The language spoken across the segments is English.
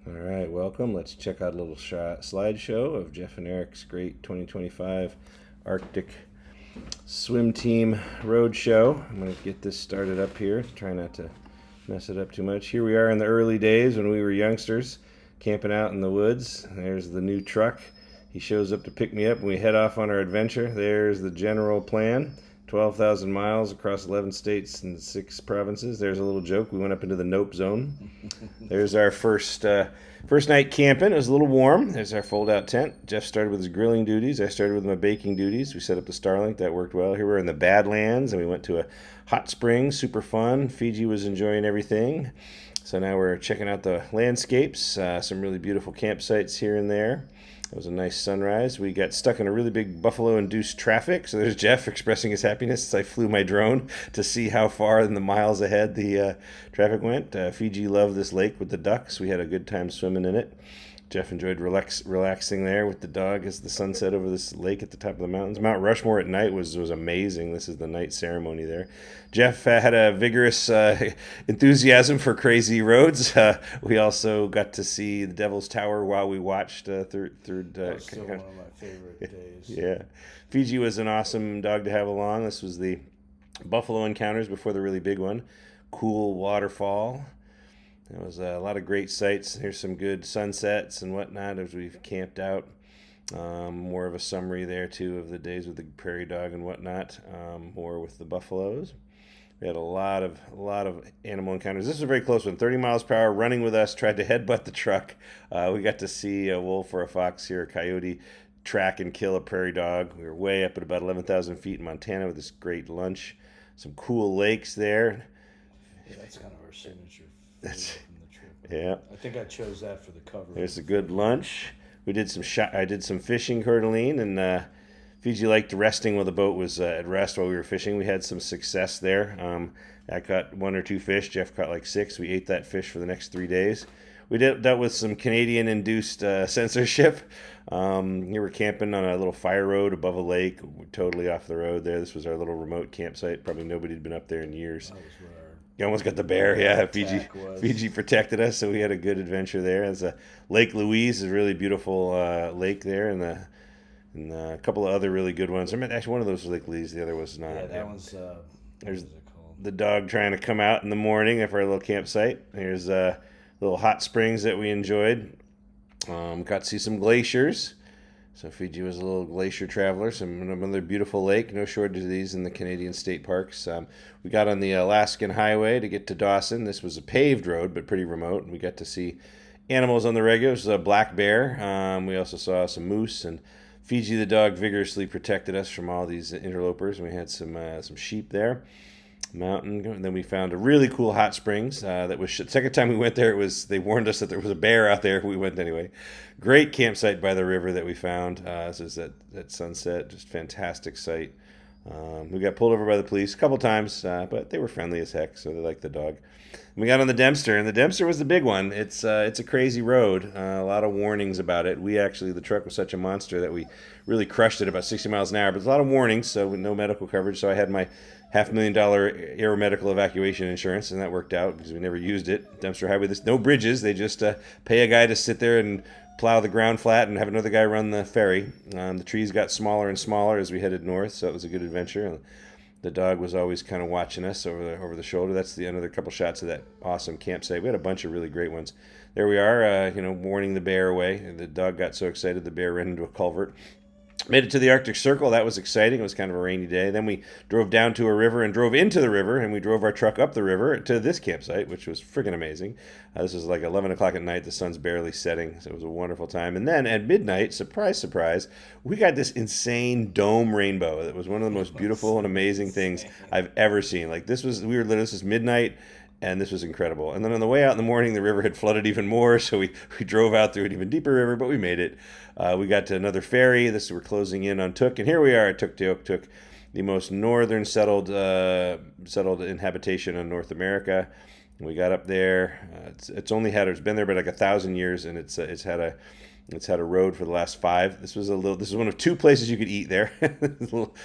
All right, welcome. Let's check out a little slideshow of Jeff and Eric's great 2025 Arctic Swim Team Road Show. I'm going to get this started up here. Try not to mess it up too much. Here we are in the early days when we were youngsters, camping out in the woods. There's the new truck. He shows up to pick me up, and we head off on our adventure. There's the general plan. 12,000 miles across 11 states and 6 provinces. There's a little joke. We went up into the nope zone. There's our first night camping. It was a little warm. There's our fold-out tent. Jeff started with his grilling duties. I started with my baking duties. We set up the Starlink. That worked well. Here we're in the Badlands, and we went to a hot spring. Super fun. Fiji was enjoying everything. So now we're checking out the landscapes. Some really beautiful campsites here and there. It was a nice sunrise. We got stuck in a really big buffalo-induced traffic. So there's Jeff expressing his happiness as I flew my drone to see how far in the miles ahead the traffic went. Fiji loved this lake with the ducks. We had a good time swimming in it. Jeff enjoyed relaxing there with the dog as the sun set over this lake at the top of the mountains. Mount Rushmore at night was amazing. This is the night ceremony there. Jeff had a vigorous enthusiasm for crazy roads. We also got to see the Devil's Tower while we watched third. That was still one of my favorite days. Yeah, Fiji was an awesome dog to have along. This was the buffalo encounters before the really big one. Cool waterfall. There was a lot of great sights. Here's some good sunsets and whatnot as we've camped out. More of a summary there too of the days with the prairie dog and whatnot. More with the buffaloes. We had a lot of animal encounters. This was a very close one. 30 miles per hour, running with us. Tried to headbutt the truck. We got to see a wolf or a fox here, a coyote, track and kill a prairie dog. We were way up at about 11,000 feet in Montana with this great lunch. Some cool lakes there. Yeah, that's kind of our signature That's photo from the trip. yeah. I think I chose that for the cover. There's a good lunch. We did some I did some fishing, Coeur d'Alene, and Fiji liked resting while the boat was at rest while we were fishing. We had some success there. I caught 1 or 2 fish. Jeff caught like 6. We ate that fish for the next 3 days. We dealt with some Canadian-induced censorship. Here we're camping on a little fire road above a lake. We're totally off the road there. This was our little remote campsite. Probably nobody had been up there in years. That was where You almost got the bear, yeah. Fiji, attack was. Fiji protected us, so we had a good adventure there. There's a Lake Louise, is a really beautiful lake there, and a couple of other really good ones. I mean, actually, one of those was Lake Louise, the other was not. Yeah, that one's. What There's is it called? the dog trying to come out in the morning for our little campsite. Here's little hot springs that we enjoyed. Got to see some glaciers. So Fiji was a little glacier traveler. Another beautiful lake. No shortage of these in the Canadian state parks. We got on the Alaskan Highway to get to Dawson. This was a paved road, but pretty remote. We got to see animals on the regular. This was a black bear. We also saw some moose, and Fiji the dog vigorously protected us from all these interlopers. We had some sheep there. Mountain. And then we found a really cool hot springs. That was second time we went there. They warned us that there was a bear out there. We went anyway. Great campsite by the river that we found. This is at sunset. Just fantastic site. We got pulled over by the police a couple times, but they were friendly as heck, so they liked the dog. We got on the Dempster, and the Dempster was the big one. It's a crazy road. A lot of warnings about it. The truck was such a monster that we really crushed it about 60 miles an hour. But there's a lot of warnings, so no medical coverage. So I had my $500,000 air medical evacuation insurance, and that worked out because we never used it. Dempster Highway, there's no bridges. They just pay a guy to sit there and plow the ground flat and have another guy run the ferry. The trees got smaller and smaller as we headed north, so it was a good adventure. The dog was always kind of watching us over the shoulder. That's another couple shots of that awesome campsite. We had a bunch of really great ones. There we are, warning the bear away. The dog got so excited the bear ran into a culvert. Made it to the Arctic Circle. That was exciting. It was kind of a rainy day. Then we drove down to a river and drove into the river, and we drove our truck up the river to this campsite, which was freaking amazing. This was like 11 o'clock at night. The sun's barely setting, so it was a wonderful time. And then at midnight, surprise, surprise, we got this insane dome rainbow. That was one of the most beautiful and amazing things I've ever seen. Like this was midnight, and this was incredible. And then on the way out in the morning, the river had flooded even more, so we drove out through an even deeper river, but we made it. We got to another ferry. We're closing in on Tuk, and here we are at Tuktoyaktuk, the most northern settled inhabitation in North America. We got up there. It's been there but like 1,000 years, and it's had a road for the last 5. This was one of 2 places you could eat there.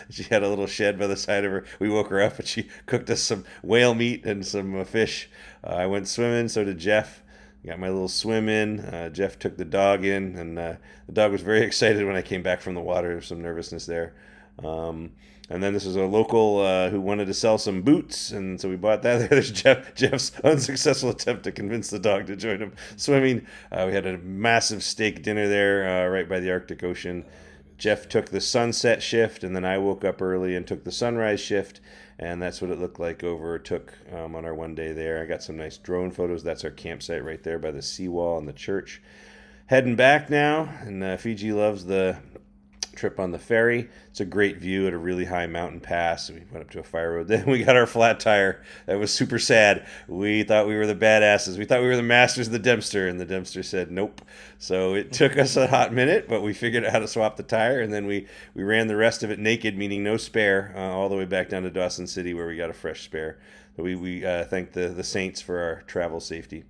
She had a little shed by the side of her. We woke her up and she cooked us some whale meat and some fish. I went swimming, so did Jeff. Got my little swim in. Jeff took the dog in, and the dog was very excited when I came back from the water. There was some nervousness there. And then this was a local who wanted to sell some boots, and so we bought that. There's Jeff's unsuccessful attempt to convince the dog to join him swimming. We had a massive steak dinner there right by the Arctic Ocean. Jeff took the sunset shift, and then I woke up early and took the sunrise shift, and that's what it looked like on our one day there. I got some nice drone photos. That's our campsite right there by the seawall and the church. Heading back now, and Fiji loves the trip on the ferry. It's a great view at a really high mountain pass. We went up to a fire road. Then we got our flat tire. That was super sad. We thought we were the badasses. We thought we were the masters of the Dempster, and the Dempster said nope. So it took us a hot minute, but we figured out how to swap the tire, and then we ran the rest of it naked, meaning no spare, all the way back down to Dawson City where we got a fresh spare. So we thank the saints for our travel safety.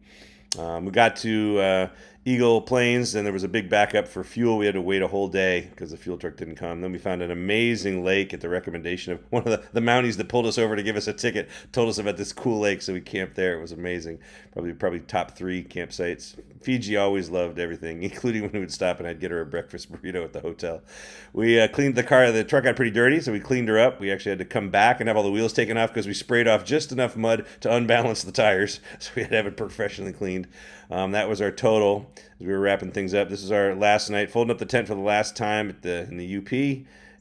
We got to Eagle Plains, and there was a big backup for fuel. We had to wait a whole day because the fuel truck didn't come. Then we found an amazing lake at the recommendation of one of the Mounties that pulled us over to give us a ticket, told us about this cool lake, so we camped there. It was amazing. Probably top 3 campsites. Fiji always loved everything, including when we would stop and I'd get her a breakfast burrito at the hotel. We cleaned the car. The truck got pretty dirty, so we cleaned her up. We actually had to come back and have all the wheels taken off because we sprayed off just enough mud to unbalance the tires, so we had to have it professionally cleaned. That was our total as we were wrapping things up. This is our last night, folding up the tent for the last time in the UP,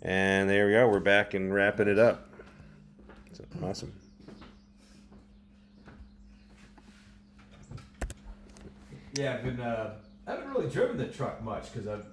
and there we go. We're back and wrapping it up. So, awesome. Yeah, I haven't really driven the truck much because I've